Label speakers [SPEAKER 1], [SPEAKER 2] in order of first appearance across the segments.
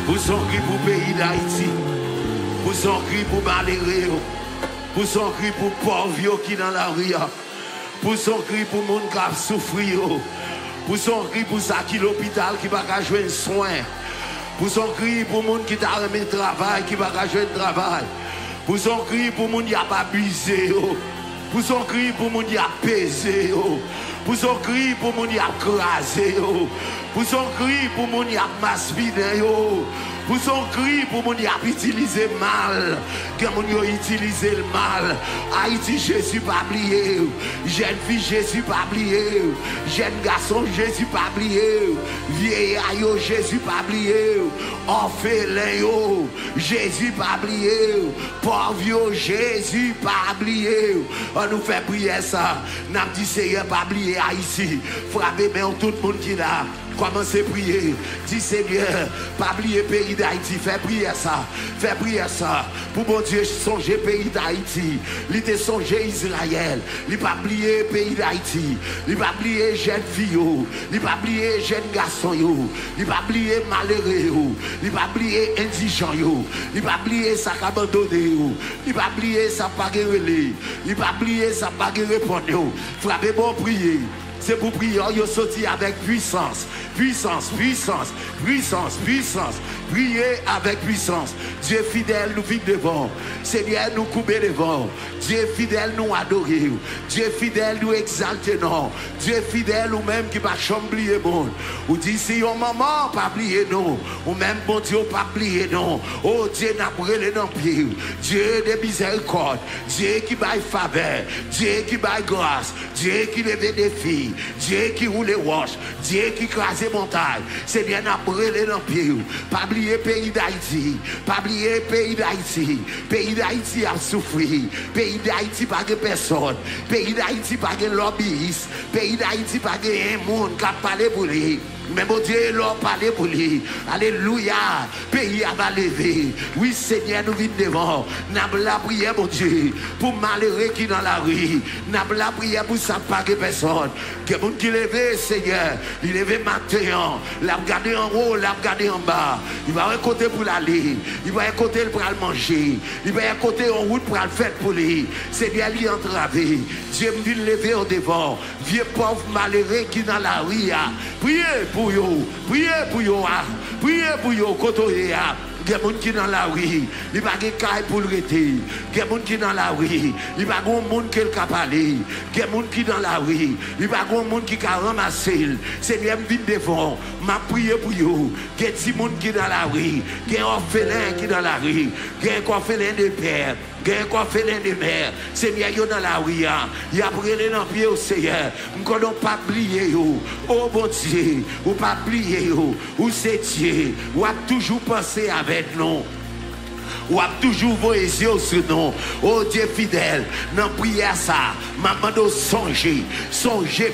[SPEAKER 1] Pour son cri pour le pays d'Haïti. Pour son cri pour malheureux. Pour son cri pour pauvres qui dans la rue. Pour son cri pour les gens qui a souffert. Pour son cri pour ça qui l'hôpital qui va jouer soin. Pour son cri pour les gens qui t'a remis le travail qui va jouer le travail. Pour son cri pour les gens qui n'ont pas abusé. Pour son cri pour les gens qui ont pesé. Pour son cri pour les gens qui ont crasé. Pour son cri pour les gens qui ont maspidé. Pour son cri pour les gens qui ont utilisé mal. Quand on a utilisé le mal. Haïti, Jésus pas oublié. Jeune fille, Jésus pas oublié. Jeune garçon, Jésus pas oublié. Vieillard, Jésus pas oublié. Orphelin, Jésus pas oublié. Pauvre, Jésus pas oublié. On nous fait prier ça. N'a dit Seigneur pas oublier Haïti. Frappez bien tout le monde qui est là. Commencez à prier. Dis Seigneur, pas oublier le pays d'Haïti. Fais prier ça. Fais prier ça. Pour mon Dieu, songer le pays d'Haïti. Il te songer Israël. Il pas oublier le pays d'Haïti. Il pas oublier les jeunes filles. Il pas oublier les jeunes garçons. Il pas oublier les malheureux. Il pas oublier les indigents. Il pas oublier ça qui abandonné. Il pas oublier ça pas relais. Il pas oublier ça pas répondre. Frappez bon prier. C'est pour prier, il sorti avec puissance, puissance, puissance, puissance, puissance. Priez avec puissance. Dieu fidèle nous vit devant. Seigneur nous couper devant. Dieu fidèle nous adorer. Dieu fidèle nous exalter non. Dieu fidèle nous même qui va chamblier monde. Ou dit si on maman pas oublier non. Ou même bon Dieu pas oublier non. Oh Dieu n'a brûlé dans pied. Dieu de miséricorde. Dieu qui baille faveur. Dieu qui baille grâce. Dieu qui lève des filles. Dieu qui roule les roches. Dieu qui crase les montagnes. C'est bien à brûler dans pied. Pas oublier pays d'Haïti. Pas oublier pays d'Haïti. Pays d'Haïti a souffert. Pays d'Haïti pas de personne. Pays d'Haïti pas de lobbyiste. Pays d'Haïti pas de un monde qui a parlé pour lui. Mais mon Dieu, l'on parle pour lui. Alléluia. Pays va lever. Oui, Seigneur, nous vîmes devant. Nous la prière, mon Dieu, pour malheureux qui dans la rue. Nous la prière pour ça pas que personne. Que mon qui levé, Seigneur, il levé matin. L'a regardé en haut, l'a regardé en bas. Il va un côté pour l'aller. Il va un côté pour le manger. Il va un côté en route pour le faire pour lui. Seigneur, lui entravé. Dieu me dit lever au devant. Vieux pauvre malheureux qui dans la rue. Priez pour vous, priez pour vous, priez pour vous, côté. Il y a des gens qui sont dans la rue, il n'y a pas de caille pour le rester. Il y a des gens qui sont dans la rue, il n'y a pas de monde qui peut parler. Il y a des gens qui sont dans la rue, il n'y a pas de monde qui peut ramasser. Seigneur, je viens devant, je prie pour vous. Il y a des gens qui sont dans la rue, il y a des orphelins qui sont dans la rue, il y a des orphelins de père. Il y a un orphelin de mère. Seigneur, il y a dans la rue. Il y a brûlé dans le pied au Seigneur. Nous ne pas oublier. Oh bon Dieu, ou pas oublier. Ou c'est Dieu. Ou a toujours pensé avec nous. Ou a toujours voyé sur nous. Oh Dieu fidèle, dans prière ça, maman de songer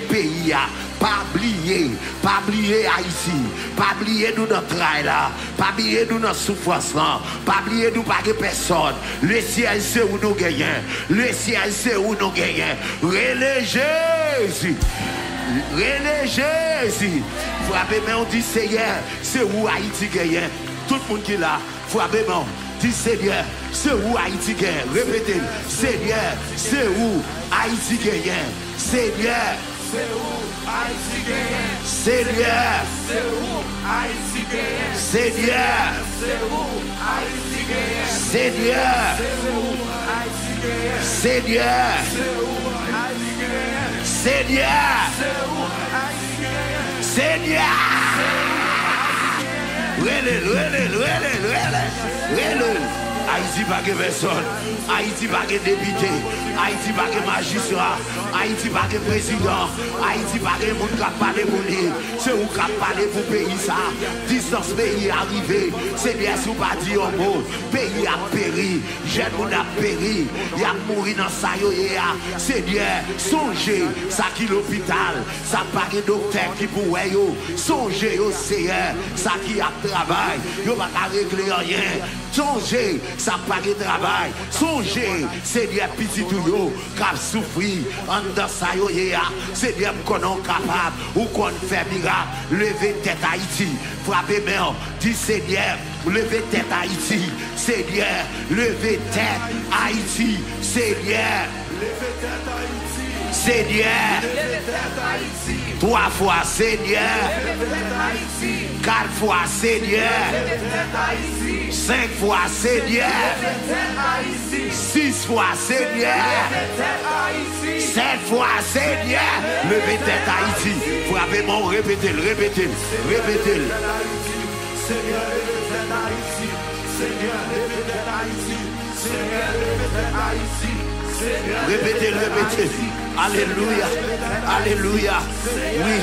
[SPEAKER 1] pays. Pas oublier Haïti, pas oublier nous notre travail là, pas oublier nous notre souffrance là, pas oublier nous pas de personne. Le ciel c'est où nous gagnons, le ciel c'est où nous gagnons. Relais Jésus, relais Jésus. Frappez mais on dit Seigneur, c'est où Haïti gagne. Tout le monde qui est là, frappez moi. Dis Seigneur, c'est où Haïti gagne. Répétez, Seigneur, c'est où Haïti gagne. Seigneur. C'est où Haïti gagne. Seigneur. C'est où Haïti gagne. Seigneur. C'est où Haïti gagne. Seigneur. C'est où Haïti gagne. Seigneur. C'est où Haïti gagne. Seigneur. C'est où Haïti gagne. Seigneur. Haïti pas de personne, Haïti pas de député, Haïti pas de magistrat, Haïti pas de président, Haïti pas de monde qui a parlé pour lui. C'est où qui a parlé pour le pays ça. Distance pays arrivé, c'est bien si vous pas dit un mot. Pays a péri, jeune monde a péri, il a mouru dans sa yoya. C'est bien, songez, ça qui l'hôpital, ça pas de docteur qui pourrait yo. Songez au Seigneur, ça qui a travail, yo pas régler rien. Songez, ça ça pas de travail. Songez, Seigneur, petit tout yo, qui souffrir, en dans ça yo, Seigneur, qu'on est capable, ou qu'on fait miracle, lever tête Haïti, frapper main, dit Seigneur, lever tête Haïti, Seigneur, lever tête Haïti, Seigneur, lever tête Haïti, Seigneur, lever tête Haïti, 3 fois Seigneur, lever tête Haïti, 4 fois Seigneur, lever tête Haïti, 5 fois Seigneur, lever tête Haïti, 6 fois Seigneur, lever tête Haïti, 7 fois Seigneur, lever tête Haïti, frappez mon répétez-le, répétez-le, répétez-le. Seigneur, lever tête Haïti, Seigneur, lever tête Haïti, Seigneur, lever tête Haïti, Seigneur, répétez-le, répétez-le. Alléluia, alléluia. Oui,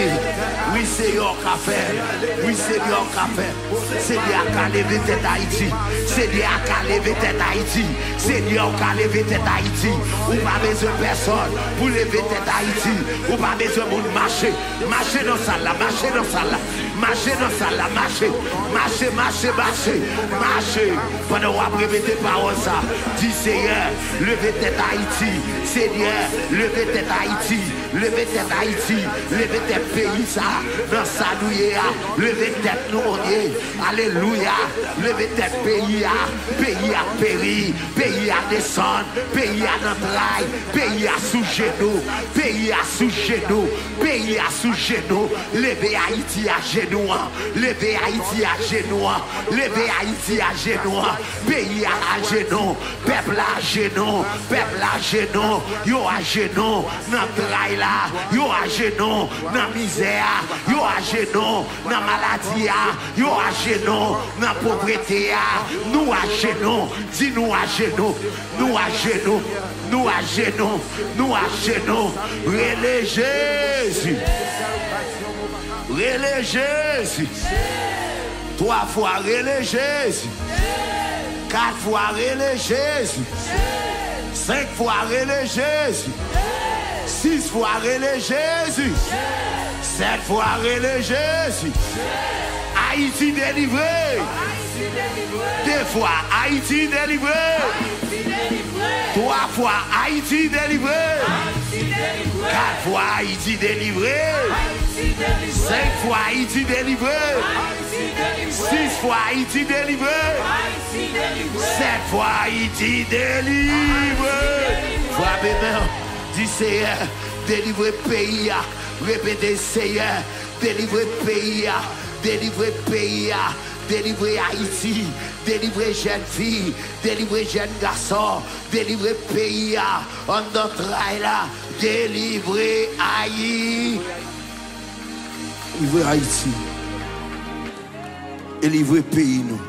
[SPEAKER 1] oui, c'est yon qu'a fait. Oui, c'est yon qu'a fait. C'est lui qui a levé tête Haïti. C'est lui qui a levé tête Haïti. C'est lui qui a levé tête Haïti. Ou pas besoin de personne pour lever tête Haïti. Ou pas besoin de marcher. Marcher dans ça là, marcher dans ça là. Marcher dans ça là, marcher. Marcher, marcher, marcher. Marcher. Pendant qu'on va répéter parole ça. Dis Seigneur, levez tête Haïti. Seigneur, levez tête Haïti, levez tête Haïti, levez tête pays ça, dans sa douille, levez tête nous, alléluia, levez tête pays a péri, pays a descendre, pays a d'entraille, pays a sous genoux, pays a sous genoux, pays a sous genoux, levez Haïti à genoux, levez Haïti à genoux, levez Haïti à genoux, pays à genoux, peuple à genoux, peuple à genoux, yo à genoux. Dans le travail là, yo à genoux, dans la misère, yo à genoux, dans la maladie, yo à genoux, dans la pauvreté, nous à genoux, dis nous à genoux, nous à genoux, nous à genoux, nous à genoux, relais Jésus, relais Jésus, 3 fois relais Jésus, 4 fois relais Jésus, 5 fois relais Jésus. 6 fois relais Jésus, 7 fois relais Jésus, Haïti délivré, 2 fois Haïti délivré, 3 fois Haïti délivré, 4 fois Haïti délivré, 5 fois Haïti délivré, 6 fois Haïti délivré, 7 fois Haïti délivré. Frappez main. Dis Seigneur, délivrez pays, répétez Seigneur, délivrez pays, délivrez pays, délivrez Haïti, délivrez jeunes filles, délivrez jeunes garçons, délivrez pays, en notre là, délivrez Haïti. Délivrez Haïti, délivrez pays nous.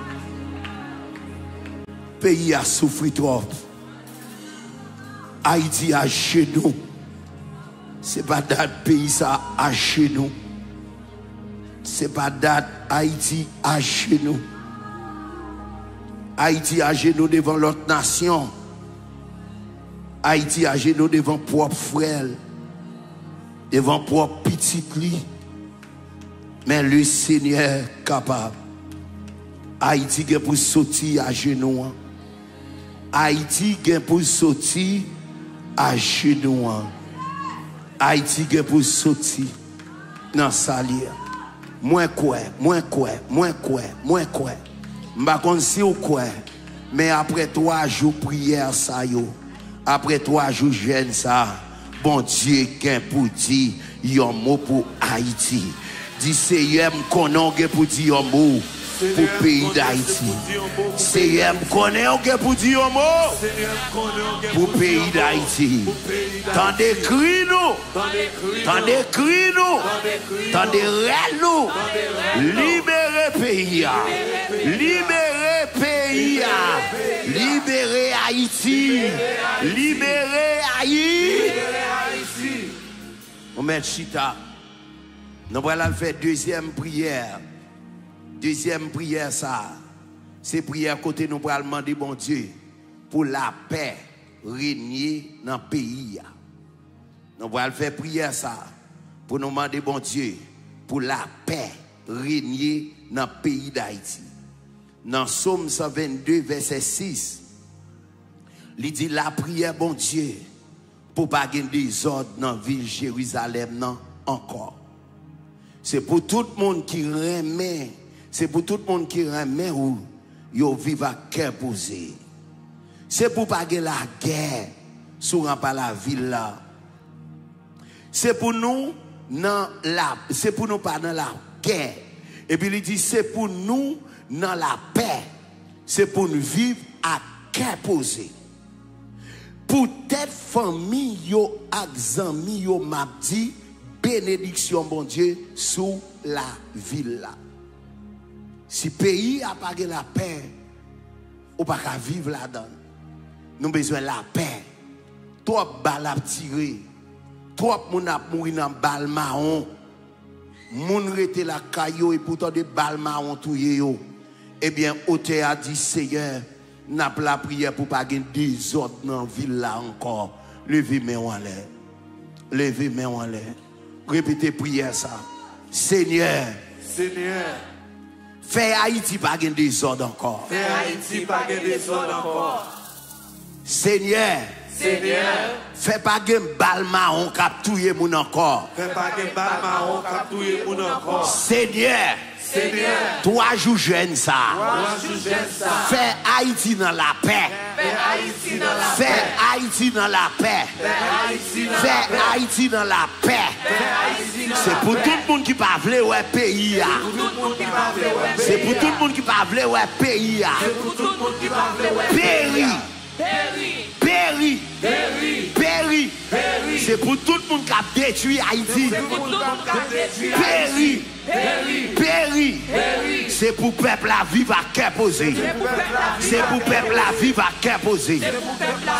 [SPEAKER 1] Pays a souffert trop. Haïti à genoux. C'est pas date pays ça à genoux. C'est pas date Haïti à genoux. Haïti à genoux devant l'autre nation. Haïti à genoux devant propre frère. Devant propre petit lit. Mais le Seigneur capable. Haïti est pour sortir à genoux. Haïti est pour sortir à genoux. Haïti est pour sortir dans sa lière. Moins quoi. M'ba kon si ou quoi. Mais après 3 jours prière ça yo. Après 3 jours jeûne ça. Bon Dieu gain pour dire yon mot pour Haïti. Dis Seigneur m'konon gen pour dire yon mot. Pour le pays d'Haïti. Seigneur m'konon gen pour dire yon mot. Pour le pays d'Haïti. Tendez cri nous. Tendez cri nous. Tendez rêve nous. Libérez pays. Libérez pays. Libérez Haïti. Libérez Haïti. On met chita. Nous allons faire deuxième prière. Deuxième prière, ça. C'est prière côté nous allons demander, bon Dieu, pour la paix régner dans le pays. Nous allons faire prière, ça. Pour nous demander, bon Dieu, pour la paix régner dans le pays d'Haïti. Dans Psaume 122, verset 6, Il dit la prière, bon Dieu, pour pas gagner des ordres dans la ville Jérusalem, non, encore. C'est pour tout le monde qui remet, c'est pour tout le monde qui remet où yo vivent à cœur posé. C'est pour pas gagner la guerre sur la ville là. C'est pour nous c'est pour nous pas dans la guerre. Et puis il dit c'est pour nous dans la paix. C'est pour nous vivre à cœur posé. Pour telle famille yo amis yo m'a dit bénédiction bon Dieu sous la ville là. Si pays a pas la paix, ou pas qu'à vivre là-dedans. Nous besoin de la paix. Trop balles à tirer. Trop moun a mouri dans balle marron. Moun rete la caillou et pourtant des balles marron touye yo. Eh bien, auteur a dit Seigneur, n'a pas la prière pour pas gagner des ordres dans la ville là encore. Levez main en l'air. Levez main en l'air. Répétez prière ça. Seigneur.
[SPEAKER 2] Seigneur.
[SPEAKER 1] Fais Haïti pas gagner des ordres encore.
[SPEAKER 2] Fais Haïti pas gagner des ordres encore.
[SPEAKER 1] Seigneur.
[SPEAKER 2] Seigneur.
[SPEAKER 1] Fais pas gagner balle marron cap touyer moun encore.
[SPEAKER 2] Fais pas gagner balle marron cap touyer moun encore.
[SPEAKER 1] Seigneur.
[SPEAKER 2] Seigneur.
[SPEAKER 1] Toi jou jeune ça. Fais Haïti dans la paix.
[SPEAKER 2] Fais Haïti dans la paix.
[SPEAKER 1] Fais Haïti dans la paix. Fais Haïti dans la paix. C'est pour tout le monde qui pas vle ouais pays. C'est pour tout le monde qui pas vle ouais pays. Péri. Péri. Péri. C'est pour tout le monde qui a détruit Haïti. Péri. Péri. C'est pour peuple à vivre à cœur posé. C'est pour peuple à vivre à cœur posé.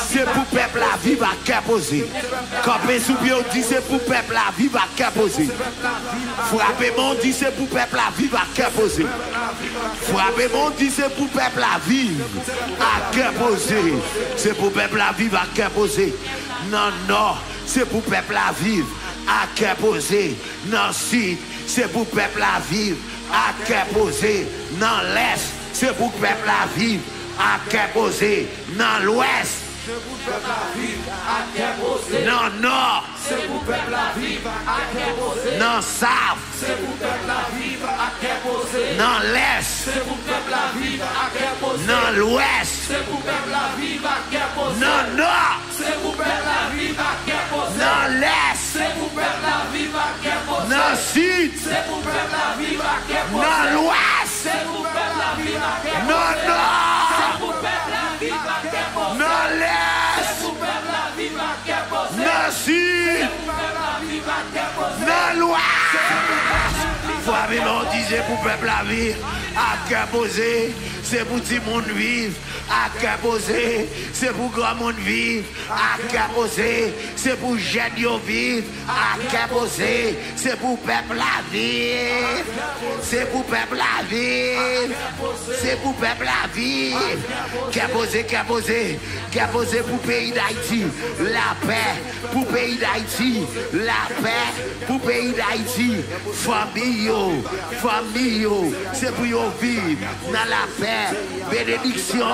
[SPEAKER 1] C'est pour peuple à vivre à cœur posé. Quand Pésoubio dit c'est pour peuple à vivre à cœur posé. Frappez mon dit c'est pour peuple à vivre à cœur posé. Frappez mon dit c'est pour peuple à vivre à cœur posé. C'est pour peuple à vivre à cœur posé. Non, non, c'est pour peuple à vivre à cœur posé. Non, si, c'est pour peuple à vivre à cœur posé. Non, l'Est, c'est pour peuple à vivre à cœur posé. Non, l'Ouest,
[SPEAKER 2] c'est pour peuple à vivre à cœur posé.
[SPEAKER 1] Non, Nord,
[SPEAKER 2] c'est pour peuple à vivre à cœur posé.
[SPEAKER 1] Non, South,
[SPEAKER 2] c'est pour peuple à vivre à cœur posé.
[SPEAKER 1] Non, l'Est,
[SPEAKER 2] c'est pour peuple à vivre à cœur posé.
[SPEAKER 1] Non, l'Ouest,
[SPEAKER 2] c'est pour peuple à vivre à cœur posé.
[SPEAKER 1] Non, Nord,
[SPEAKER 2] c'est pour peuple à vivre à cœur posé.
[SPEAKER 1] Non, l'Est,
[SPEAKER 2] c'est pour peuple à vivre à cœur posé.
[SPEAKER 1] Non, Sud,
[SPEAKER 2] c'est pour peuple à vivre à cœur posé.
[SPEAKER 1] Non, l'Ouest,
[SPEAKER 2] c'est pour peuple à vivre à cœur posé.
[SPEAKER 1] Non, Nord,
[SPEAKER 2] c'est pour peuple à vivre à cœur posé.
[SPEAKER 1] Non, l'Est,
[SPEAKER 2] c'est pour peuple à vivre à cœur posé.
[SPEAKER 1] Non, Sud,
[SPEAKER 2] c'est pour peuple à vivre à cœur posé.
[SPEAKER 1] Non, l'Ouest. Foi même disait pour peuple à vivre à cœur posé. C'est pour petit monde vivre à cœur posé. C'est pour grand monde vivre à cœur posé. C'est pour jeunes vivre à cœur posé. C'est pour peuple à vivre. C'est pour peuple à vivre. C'est pour peuple à vivre. Cœur posé, cœur posé. Cœur posé pour pays d'Haïti. La paix pour pays d'Haïti. La paix pour pays d'Haïti. Famille, famille, c'est pour yo vivre dans la paix. Bénédiction,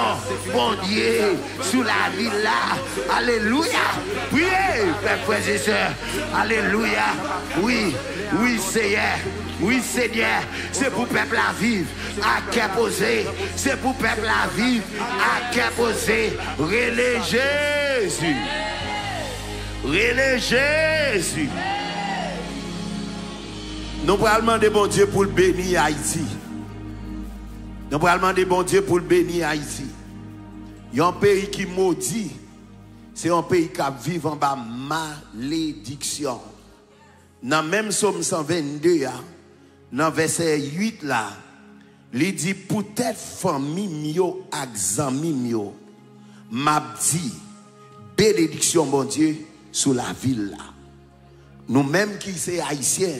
[SPEAKER 1] bon Dieu, sous la ville là. Alléluia. Priez, frères et sœurs. Alléluia. Oui, oui, Seigneur. Oui, Seigneur. C'est pour peuple à vivre à cœur posé. C'est pour peuple à vivre à cœur posé. Relais Jésus. Relais Jésus. Nous allons demander bon Dieu pour le bénir Haïti. Nous allons demander bon Dieu pour le bénir Haïti. Il y a un pays qui maudit. C'est un pays qui vit en bas malédiction. Dans même Somme 122, dans verset 8 là, il dit pour telle famille mio exami mio m'a dit bénédiction bon Dieu sur la ville là. Nous même qui sommes haïtiens,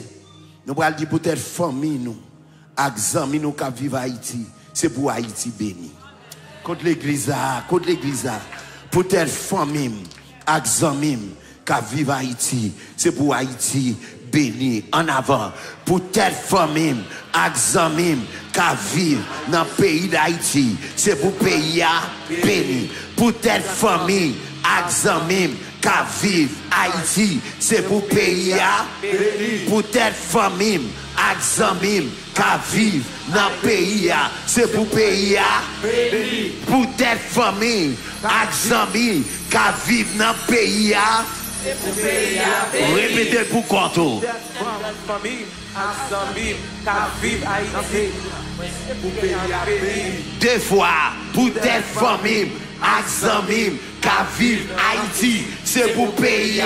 [SPEAKER 1] nous allons dire pour telle famille nous exami nous qui vivent Haïti, c'est pour Haïti béni. Contre l'église pour telle famille exami qui vivent Haïti, c'est pour Haïti béni en avant pour telle famille, examen, qui vivent dans le pays d'Haïti. C'est pour pays béni. Pour telle famille, examen, qui vivent Haïti. C'est pour pays béni. Pour telle famille, examen, qui vivent dans le pays. C'est pour pays béni. Pour telle famille, examen, qui vivent dans le pays. Répétez pour compter. Deux fois pour telle famille, examen, qui vivent Haïti, c'est pour pays.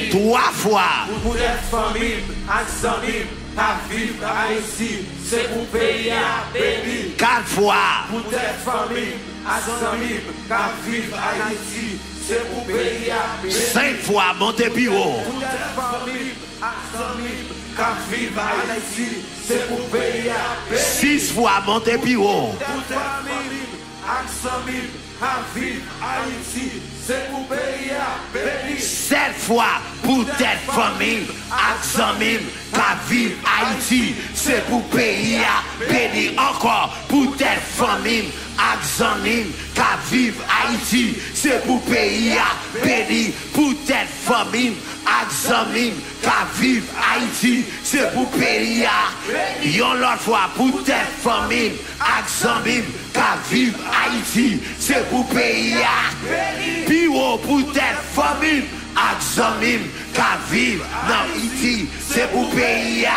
[SPEAKER 1] Trois fois
[SPEAKER 2] pour telle famille, examen, qui vivent Haïti, c'est pour pays.
[SPEAKER 1] quatre fois
[SPEAKER 2] Pour telle famille, examen, qui vivent Haïti, c'est pour pays.
[SPEAKER 1] cinq fois montez plus haut.
[SPEAKER 2] Pour telle famille, examen, qui vivent Haïti, c'est pour pays.
[SPEAKER 1] Six fois montez plus haut.
[SPEAKER 2] Pour telle famille, examen, qui vivent Haïti, c'est pour pays.
[SPEAKER 1] Sept fois pour telle famille, examen, qui vivent Haïti, c'est pour pays. Béni encore pour telle famille, examen, qui vivent Haïti, c'est pour pays. Béni pour telle famille, examen, qui vivent Haïti, c'est pour pays. Yon l'autre fois pour telle famille, examen, qui vivent Haïti, c'est pour pays. Puis pour telle famille, examen, qui vivent dans Haïti, c'est pour pays.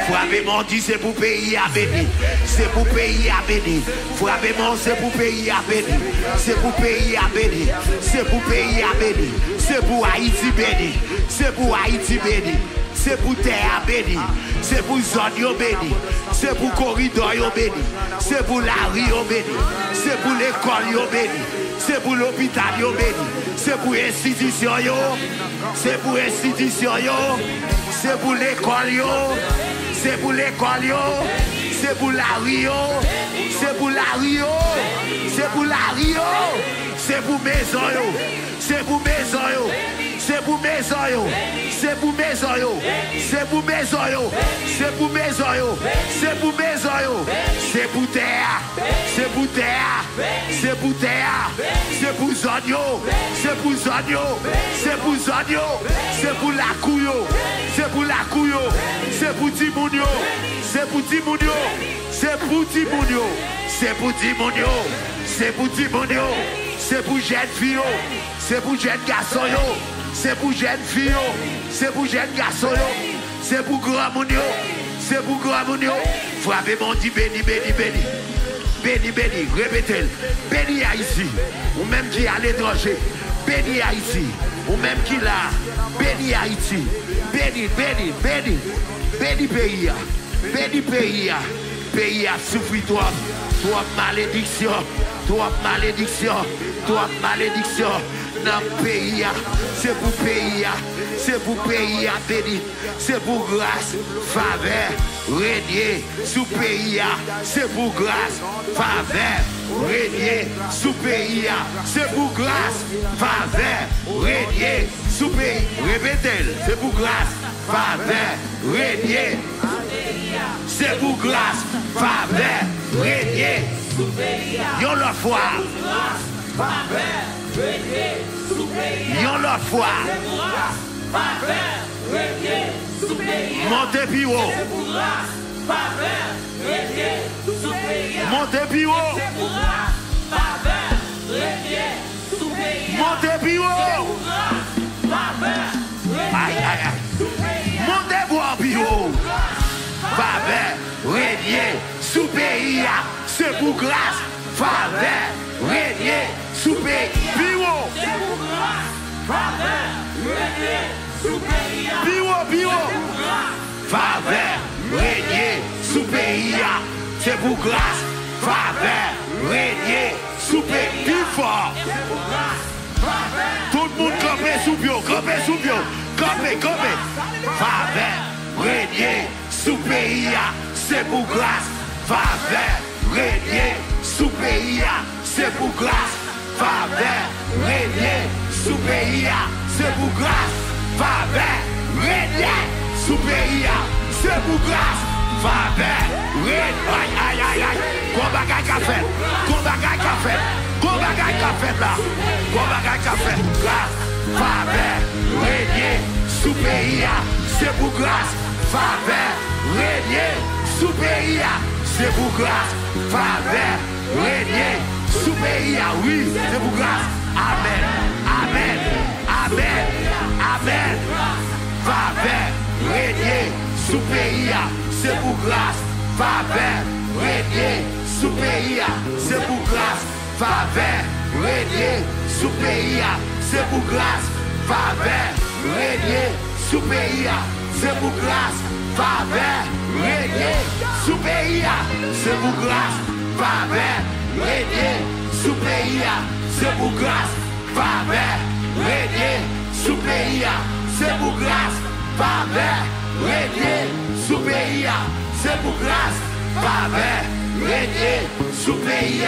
[SPEAKER 1] Frappez mon dit c'est pour pays à béni. C'est pour pays à béni. Frappez mon c'est pour pays à béni. C'est pour pays à béni. C'est pour pays à béni. C'est pour Haïti béni. C'est pour Haïti béni. C'est pour terre béni. C'est pour zone yo béni. C'est pour corridor yo béni. C'est pour la rue yo béni. C'est pour l'école yo béni. C'est pour l'hôpital yo béni. C'est pour institution yo. C'est pour institution yo. C'est pour l'école yo. C'est pour l'école yo. C'est pour la rue yo. C'est pour la rue yo. C'est pour la rue yo. C'est pour maison yo. C'est pour maison yo. C'est pour maison yo. C'est pour maison yo. C'est pour maison yo. C'est pour maison yo. C'est pour maison yo. C'est pour terre. C'est pour terre. C'est pour terre. C'est pour zone yo. C'est pour zone yo. C'est pour zone yo. C'est pour la couille. C'est pour la couille. C'est pour Timounio. C'est pour Timounio. C'est pour Timounio. C'est pour Timounio. C'est pour Timounio. C'est pour jeune fille. C'est pour jeune garçon. C'est pour jeune fille. C'est pour jeune garçon. C'est pour grand moun. C'est pour grand moun. Frappez mon dit béni, béni, béni. Béni, béni, répétez. Béni Haïti. Ou même qui à l'étranger. Béni Haïti. Ou même qui là. Béni Haïti. Béni, béni, béni. Béni pays. Béni pays. Pays a souffert toi. Toi malédiction. Toi malédiction. Toi malédiction. Dans le pays, c'est pour pays, c'est pour pays béni, c'est pour grâce, faveur, régner sous pays, c'est pour grâce, faveur, régner sous pays, c'est pour grâce, faveur, régner sous pays. Répétez, c'est pour grâce, faveur, régner, c'est pour grâce, faveur, régner sous pays. Yon la foi. Yon l'autre fois. Montez plus haut. Montez plus haut. Montez plus haut. Aïe, aïe, aïe. Montez plus haut. Faveur, régner sous pays. C'est pour grâce. Faveur, régner sous pays. Bio. Bio. Faveur, régner sous pays. C'est pour grâce. Faveur, régner sous pays. Plus fort. Tout le monde campé sous bio. Campé sous bio. Campé. Faveur, régner sous pays. C'est pour grâce. Faveur, régner sous pays. C'est pour grâce. Faveur, régner sous pays, c'est pour grâce. Faveur, régner sous pays, c'est pour grâce, faveur, aïe, aïe, aïe, aïe, qu'on bagaille qu'a fait, qu'on bagaille qu'a fait, qu'on bagaille qu'a fait là, qu'on bagaille qu'a fait, grâce, faveur, régner, sous pays, c'est pour grâce, faveur, régner, sous pays, c'est pour grâce, faveur, régner, sous pays, oui, c'est pour grâce, amen, amen, amen, amen, faveur, régner, sous pays, c'est pour grâce, faveur, régner, sous pays, c'est pour grâce, faveur, régner, sous pays, c'est pour grâce, faveur, régner, sous pays, c'est pour grâce, faveur, régner, sous pays, c'est pour grâce, faveur, régner, sous pays, c'est pour grâce, faveur, régner, sous pays, c'est pour grâce, faveur, régner, sous pays, c'est pour grâce, faveur, régner, sous pays,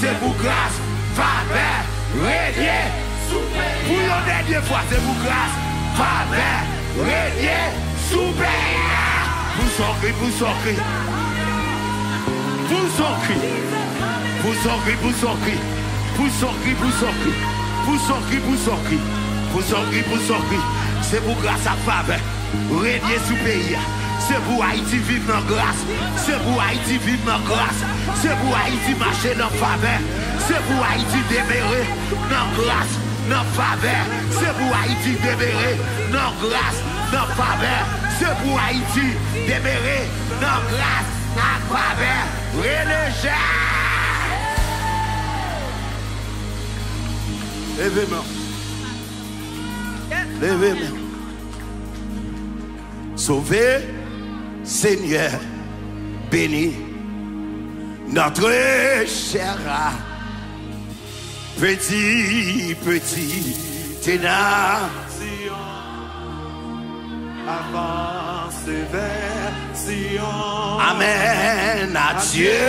[SPEAKER 1] c'est pour grâce, faveur, régner, sous pays. Pour la dernière fois, c'est pour grâce, faveur, régner, sous pays. Pour son cri, pour son cri. Pour son cri. Pour son cri, pour son cri. Pour son cri, pour son cri. Pour son cri, pour son cri. Pour son cri, pour son cri. C'est pour grâce à faveur, régner sous pays. C'est pour Haïti vivre dans grâce. C'est pour Haïti vivre dans grâce. C'est pour Haïti marcher dans faveur. C'est pour Haïti demeurer dans grâce, dans faveur. C'est pour Haïti demeurer dans grâce, dans faveur. C'est pour Haïti demeurer dans grâce, dans faveur. Reléger. Levez-moi. Levez-moi. Sauvez, Seigneur, béni notre cher petit ténat.
[SPEAKER 2] Avance vers Sion.
[SPEAKER 1] Amen à Dieu.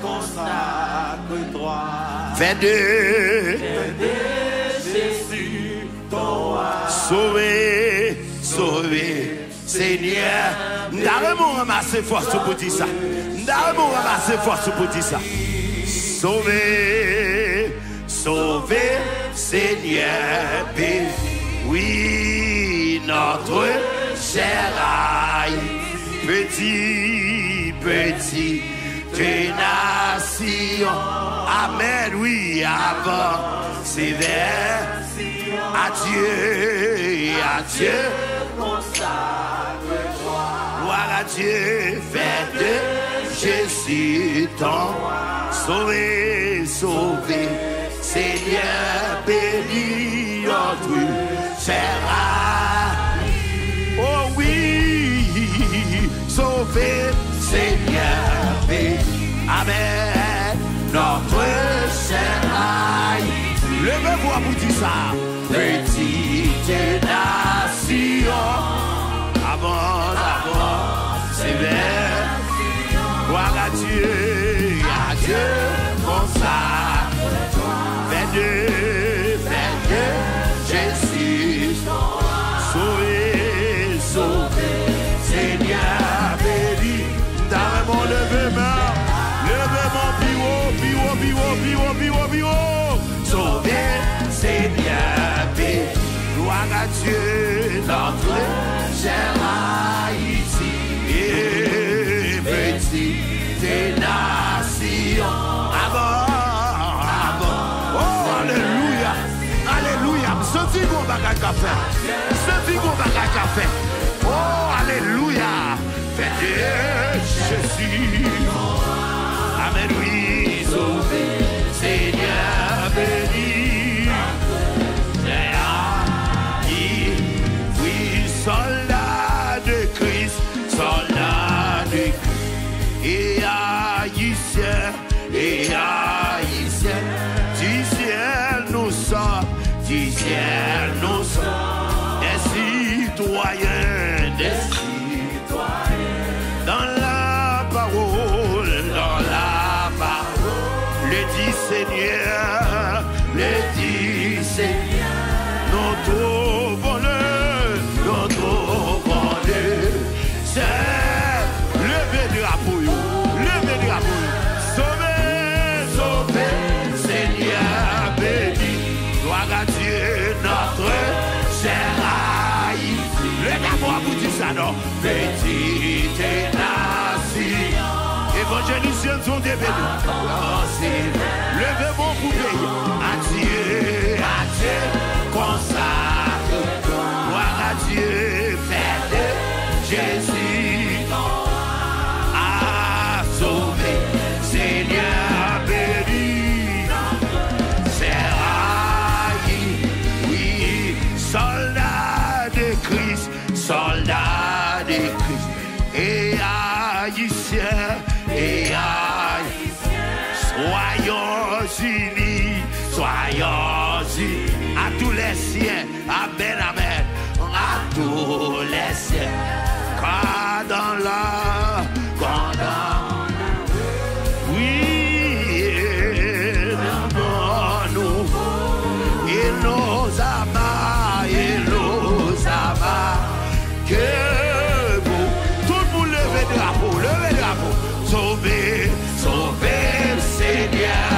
[SPEAKER 2] Consacre-toi.
[SPEAKER 1] Fais de
[SPEAKER 2] Jésus ton roi.
[SPEAKER 1] Sauver, sauver, Seigneur. N'arrêtons ramasser force pour dire ça. N'arrêtons ramasser force pour dire ça. Sauver, sauver, Seigneur, béni. Oui, notre cher petit nation. Amen, oui, avant, c'est vers adieu, gloire à Dieu, fait de Jésus ton sauvé, Seigneur, béni notre cher. Oh oui, sauvé, Seigneur, béni. Amen, notre cher. Levez-vous pour dire ça. Petite nation, avance, c'est vers. Gloire à Dieu, consacre-toi. Fais de Jésus, sauvé, Seigneur, béni. T'as vraiment levé-moi, biwo. Sauvé, Seigneur, béni. Gloire à Dieu, notre cher Haïti. Et petite nation. Avant. Oh, alléluia. Senti qu'on va faire. Oh, alléluia. Fais de Jésus. Amen, oui. Sauvé, Seigneur, béni. Oui, soldat de Christ. Et haïtien, du ciel nous sommes, des citoyens, dans la parole, le dit Seigneur, notre bonheur, petite nation. Évangélicien sont des bénis. Levez mon poupée. Adieu, adieu, consacre. Gloire à Dieu, fête de Jésus. A sauvé, Seigneur béni. C'est raillé, oui, soldat de Christ, soldat de Christ. Et haïtien, et soyons unis, soyons unis à tous les siens, amen, amen, à tous les siens, quand dans la, oui, nous, et nos amas, que vous, tout le monde levez drapeau, sauvez, sauvez, Seigneur,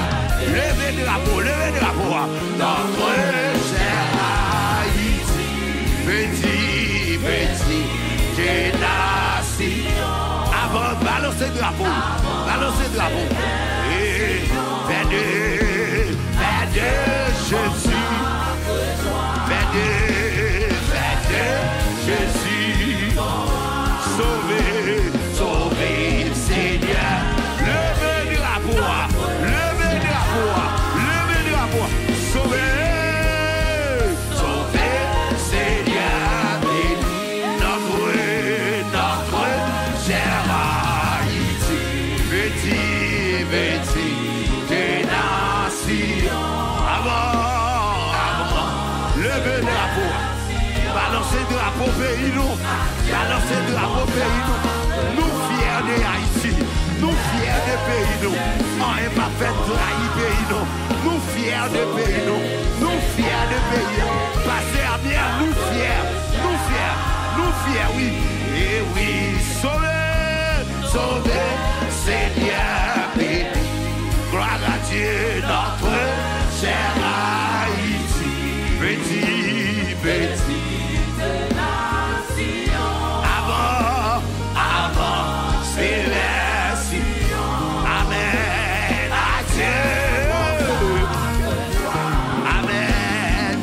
[SPEAKER 1] levez drapeau, notre cher Haïti, petit, nation. Avant, balancez drapeau, et fais de Jésus, fais de Jésus, sauvez, sauvez, Seigneur, levez drapeau, sauvez, sauvez, Seigneur, notre cher Haïti, petit, nation. Avant, levez drapeau, balancez drapeau pays nous, nous fiers de Haïti, nous fiers de pays nous, on n'est pas fait trahir pays nous fiers de pays nous fiers de pays, passer à bien, nous fiers, oui, et oui, sauvez, Seigneur, béni, gloire à Dieu, notre cher Haïti, petit, avant, c'est merci, amen, adieu, amen,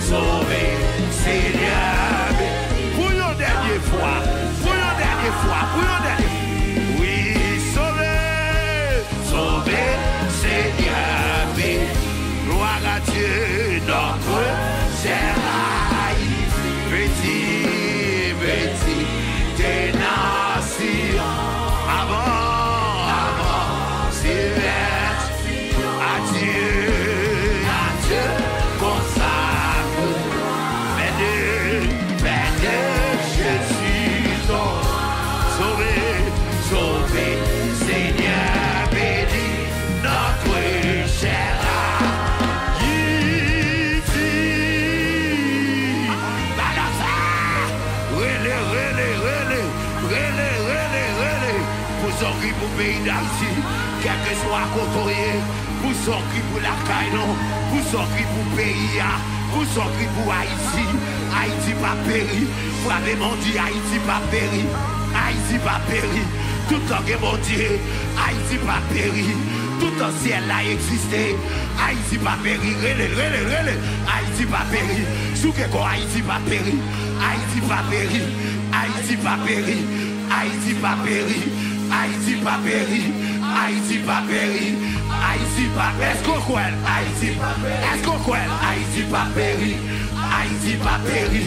[SPEAKER 1] sauvez, Seigneur, pour une dernière fois, oui, sauvez, Seigneur, gloire à Dieu, notre cher Haïti, petit, nation. Avant, c'est adieu, consacre, fais de Jésus, sauvez, Seigneur, béni, notre cher pour le pays d'Haïti, quel que soit côté, pour sortir pour la Caïnon, pour sortir pour le pays, pour sortir pour Haïti, Haïti pas péri, vraiment dit Haïti pas péri, tout le temps mon Dieu, Haïti pas péri, tout le ciel a existé, Haïti pas péri, Haïti pas péri, sous que Haïti pas péri, Haïti pas péri, Haïti pas péri, Haïti pas péri. Haïti pas péri, Haïti pas péri, Haïti pas péri, est-ce qu'on croit? Haïti pas péri, est-ce qu'on croit? Haïti pas péri, Haïti pas péri,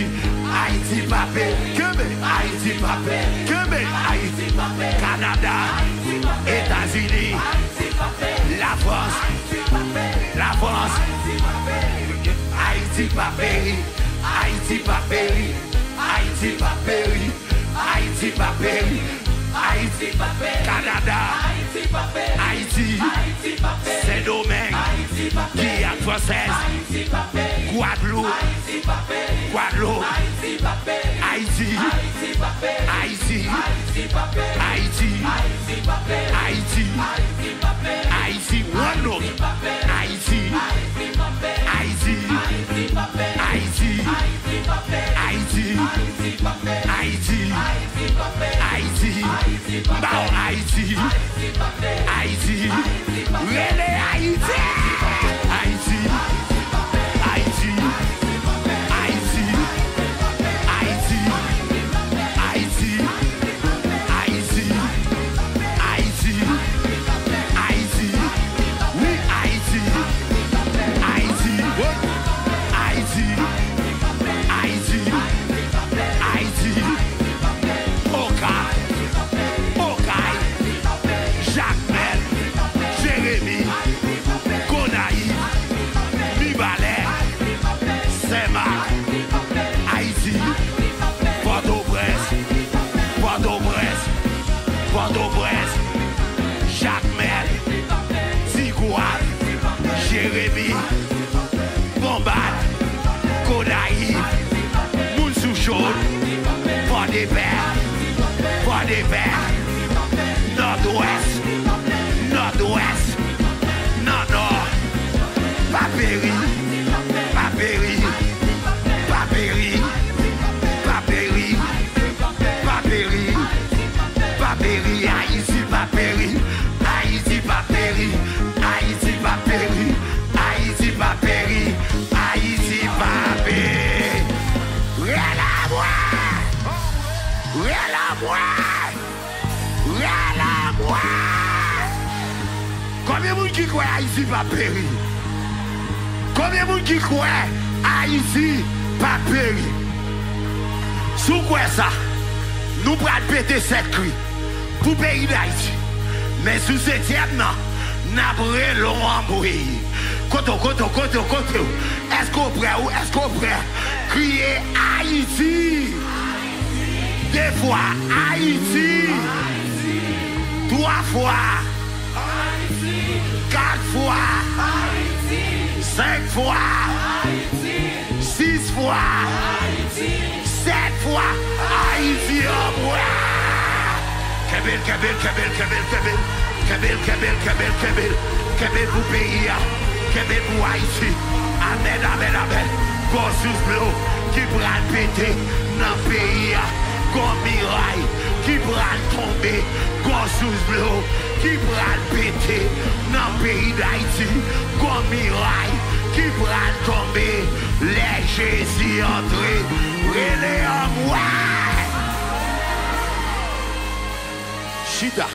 [SPEAKER 1] Haïti pas péri, Haïti pas péri, Haïti pas péri, Canada, États-Unis, la France, Haïti pas péri, Haïti pas péri, Haïti pas péri, Haïti pas péri. Haïti, Canada, Haïti, Saint-Domingue, Guyane française, Guadeloupe, Haïti, one note, Haïti, Haïti, Haïti, Haïti, Bao Haïti, Haïti, Relé Haïti, Haïti, Haïti, Haïti, Haïti, Haïti, Haïti, Haïti, Haïti, oui Haïti, Haïti, Haïti, Haïti, Haïti, Oka, Okaï, Jacques-Mel, Jérémy, Konaï, Mibalè, Saint-Marc, Haïti, Port-au-Prince, Port-au-Prince, Port-au-Prince, Jacques-Mel, Tigouane, Jérémy, Bombade, Konaï, Mounsouchon, Port-des-Pères, Port-des-Pères, Nord-Ouest, Nord-Ouest, Nord-Nord, Papéry, Papéry, Papéry, Papéry, Papéry, Papéry, Haïti, Papéry, Haïti, Papéry, Haïti, Papéry, Haïti, Papéry, Haïti, Papéry. Rien à moi! Rien à moi! Rien à moi! Combien de monde qui croit Haïti va périr? Combien de monde qui croit Haïti va périr? Sous quoi ça? Nous prenons péter cette cri pour le pays d'Haïti. Mais sous cette tienne, nous avons l'eau en bruit. Koto. Est-ce qu'on prêt ou est-ce qu'on prêt? Crier Haïti. Deux fois Haïti. Trois fois. Quatre fois. 5 fois. 6 fois. 7 fois. Haïti en moi. Kabel pour pays. Kabel pour Haïti. Amen. Gorsus bleu qui pral péter dans le pays. Comme miraille qui pral tomber. Gorsus bleu qui pral péter dans le pays d'Haïti. Comme miraille qui pral tomber. Les Jésus entrés. Relé en moi. Chita.